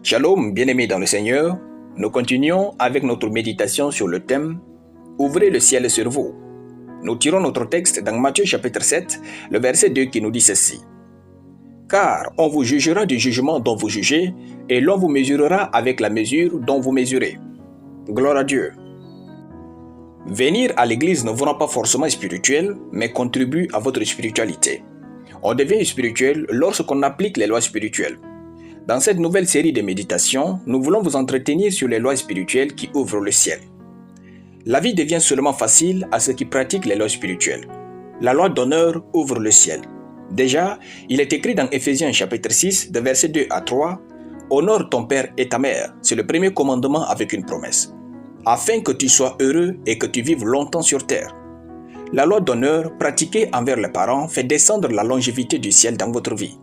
Shalom, bien-aimés dans le Seigneur, nous continuons avec notre méditation sur le thème « Ouvrez le ciel sur vous ». Nous tirons notre texte dans Matthieu chapitre 7, le verset 2 qui nous dit ceci. « Car on vous jugera du jugement dont vous jugez, et l'on vous mesurera avec la mesure dont vous mesurez. » Gloire à Dieu. Venir à l'église ne vous rend pas forcément spirituel, mais contribue à votre spiritualité. On devient spirituel lorsqu'on applique les lois spirituelles. Dans cette nouvelle série de méditations, nous voulons vous entretenir sur les lois spirituelles qui ouvrent le ciel. La vie devient seulement facile à ceux qui pratiquent les lois spirituelles. La loi d'honneur ouvre le ciel. Déjà, il est écrit dans Éphésiens chapitre 6, de versets 2 à 3, « Honore ton père et ta mère », c'est le premier commandement avec une promesse, « afin que tu sois heureux et que tu vives longtemps sur terre ». La loi d'honneur pratiquée envers les parents fait descendre la longévité du ciel dans votre vie.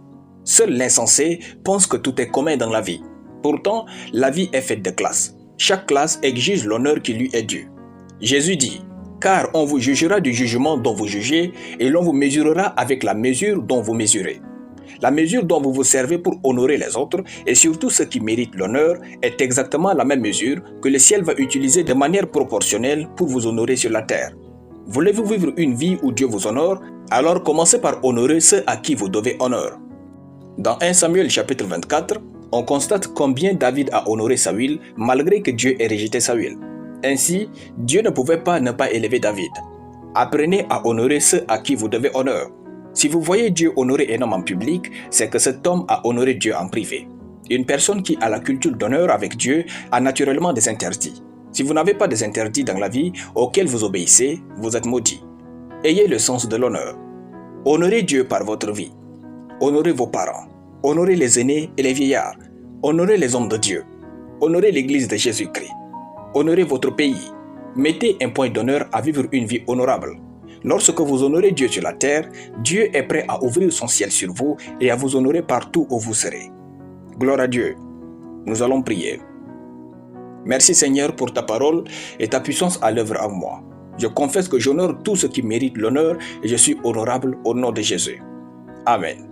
Seul l'insensé pense que tout est commun dans la vie. Pourtant, la vie est faite de classes. Chaque classe exige l'honneur qui lui est dû. Jésus dit, « Car on vous jugera du jugement dont vous jugez, et l'on vous mesurera avec la mesure dont vous mesurez. » La mesure dont vous vous servez pour honorer les autres, et surtout ceux qui méritent l'honneur, est exactement la même mesure que le ciel va utiliser de manière proportionnelle pour vous honorer sur la terre. Voulez-vous vivre une vie où Dieu vous honore? Alors commencez par honorer ceux à qui vous devez honneur. Dans 1 Samuel chapitre 24, on constate combien David a honoré Saül malgré que Dieu ait rejeté Saül. Ainsi, Dieu ne pouvait pas ne pas élever David. Apprenez à honorer ceux à qui vous devez honneur. Si vous voyez Dieu honorer un homme en public, c'est que cet homme a honoré Dieu en privé. Une personne qui a la culture d'honneur avec Dieu a naturellement des interdits. Si vous n'avez pas des interdits dans la vie auxquels vous obéissez, vous êtes maudit. Ayez le sens de l'honneur. Honorez Dieu par votre vie. Honorez vos parents, honorez les aînés et les vieillards, honorez les hommes de Dieu, honorez l'église de Jésus-Christ, honorez votre pays, mettez un point d'honneur à vivre une vie honorable. Lorsque vous honorez Dieu sur la terre, Dieu est prêt à ouvrir son ciel sur vous et à vous honorer partout où vous serez. Gloire à Dieu. Nous allons prier. Merci Seigneur pour ta parole et ta puissance à l'œuvre en moi. Je confesse que j'honore tous ceux qui méritent l'honneur et je suis honorable au nom de Jésus. Amen.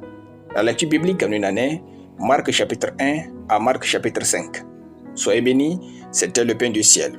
La lecture biblique en une année, Marc chapitre 1 à Marc chapitre 5. Soyez bénis, c'était le pain du ciel.